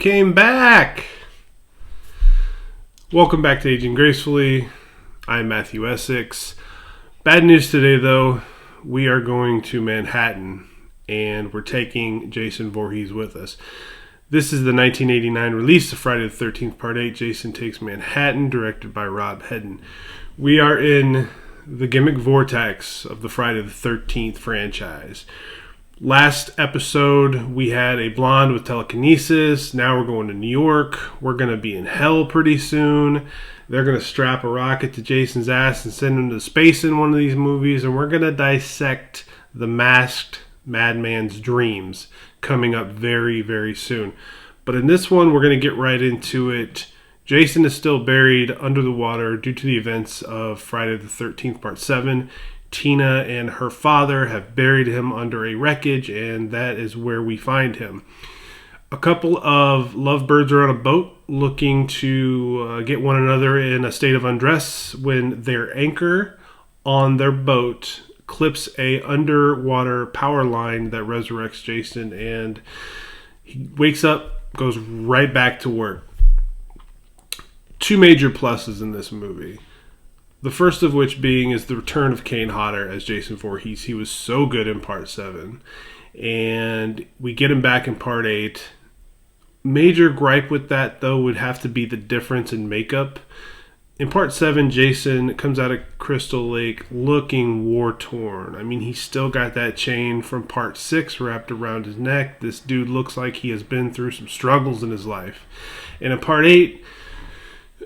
came back! Welcome back to Aging Gracefully. I'm Matthew Essex. Bad news today, though. We are going to Manhattan, and we're taking Jason Voorhees with us. This is the 1989 release of Friday the 13th, Part 8, Jason Takes Manhattan, directed by Rob Hedden. We are in the gimmick vortex of the Friday the 13th franchise. Last episode, we had a blonde with telekinesis. Now we're going to New York. We're going to be in hell pretty soon. They're going to strap a rocket to Jason's ass and send him to space in one of these movies. And we're going to dissect the masked madman's dreams coming up very, very soon. But in this one, we're going to get right into it. Jason is still buried under the water due to the events of Friday the 13th, Part 7. Tina and her father have buried him under a wreckage, and that is where we find him. A couple of lovebirds are on a boat looking to get one another in a state of undress when their anchor on their boat clips a underwater power line that resurrects Jason, and he wakes up, goes right back to work. Two major pluses in this movie. The first of which being is the return of Kane Hodder as Jason Voorhees. He was so good in Part 7. And we get him back in Part 8. Major gripe with that, though, would have to be the difference in makeup. In Part 7, Jason comes out of Crystal Lake looking war-torn. I mean, he's still got that chain from Part 6 wrapped around his neck. This dude looks like he has been through some struggles in his life. And in Part 8...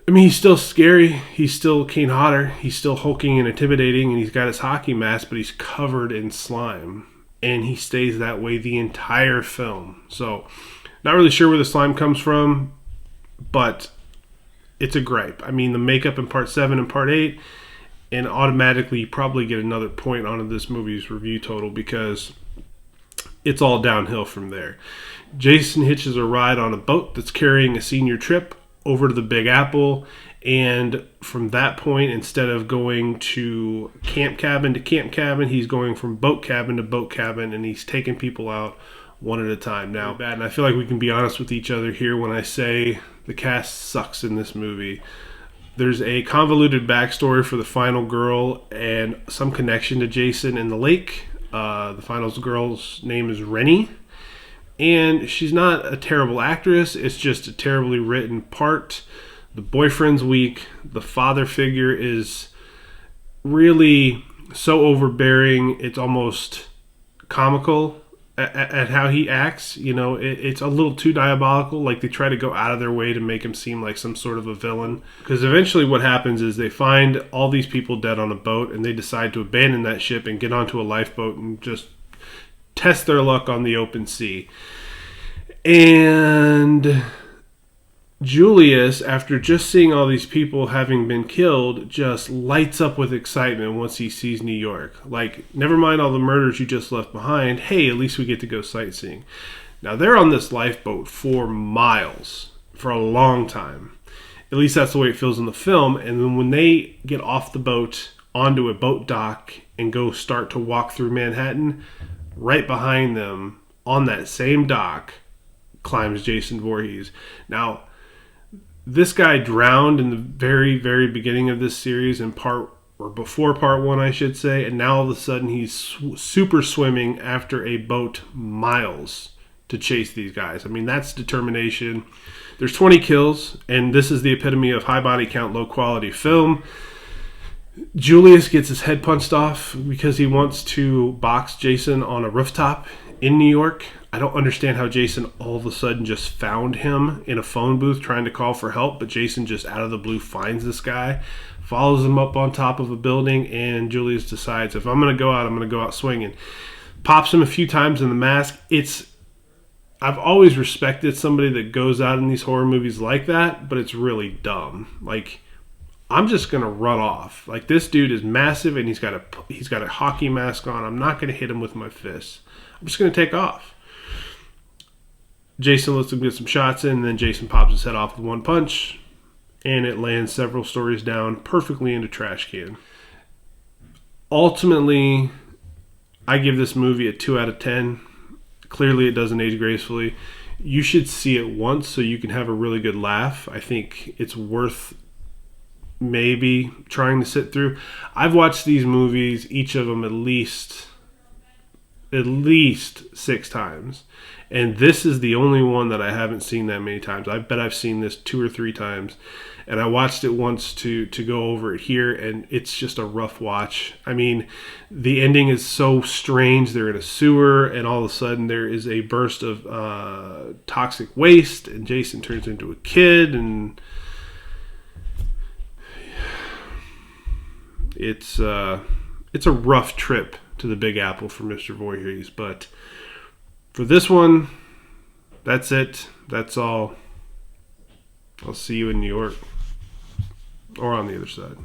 I mean, he's still scary. He's still Kane Hodder. He's still hulking and intimidating, and he's got his hockey mask, but he's covered in slime. And he stays that way the entire film. So, not really sure where the slime comes from, but it's a gripe. I mean, the makeup in Part 7 and Part 8, and automatically you probably get another point on this movie's review total because it's all downhill from there. Jason hitches a ride on a boat that's carrying a senior trip over to the Big Apple, and from that point, instead of going to camp cabin, he's going from boat cabin to boat cabin, and he's taking people out one at a time. Now, bad, and I feel like we can be honest with each other here when I say the cast sucks in this movie. There's a convoluted backstory for the final girl and some connection to Jason in the lake. The final girl's name is Rennie. And she's not a terrible actress. It's just a terribly written part. The boyfriend's weak. The father figure is really so overbearing. It's almost comical at how he acts. You know, it's a little too diabolical. Like they try to go out of their way to make him seem like some sort of a villain. Because eventually what happens is they find all these people dead on a boat, and they decide to abandon that ship and get onto a lifeboat and just test their luck on the open sea. And Julius, after just seeing all these people having been killed, just lights up with excitement once he sees New York. Like, never mind all the murders you just left behind. Hey, at least we get to go sightseeing. Now, they're on this lifeboat for miles, for a long time. At least that's the way it feels in the film. And then when they get off the boat onto a boat dock and go start to walk through Manhattan, right behind them, on that same dock, climbs Jason Voorhees. Now, this guy drowned in the very, very beginning of this series before Part 1, I should say, and now all of a sudden he's super swimming after a boat miles to chase these guys. I mean, that's determination. There's 20 kills, and this is the epitome of high body count, low quality film. Julius gets his head punched off because he wants to box Jason on a rooftop in New York. I don't understand how Jason all of a sudden just found him in a phone booth trying to call for help, but Jason just out of the blue finds this guy, follows him up on top of a building, and Julius decides, if I'm going to go out, I'm going to go out swinging. Pops him a few times in the mask. I've always respected somebody that goes out in these horror movies like that, but it's really dumb. Like, I'm just going to run off. Like, this dude is massive, and he's got a hockey mask on. I'm not going to hit him with my fists. I'm just going to take off. Jason lets him get some shots in, and then Jason pops his head off with one punch, and it lands several stories down perfectly into trash can. Ultimately, I give this movie a 2 out of 10. Clearly, it doesn't age gracefully. you should see it once so you can have a really good laugh. I think it's worth maybe trying to sit through. I've watched these movies, each of them at least 6 times, and this is the only one that I haven't seen that many times. I bet I've seen this 2 or 3 times, and I watched it once to go over it here, and it's just a rough watch. I mean, the ending is so strange. They're in a sewer, and all of a sudden there is a burst of toxic waste, and Jason turns into a kid, and it's a rough trip to the Big Apple for Mr. Voorhees. But for this one, that's it. That's all. I'll see you in New York or on the other side.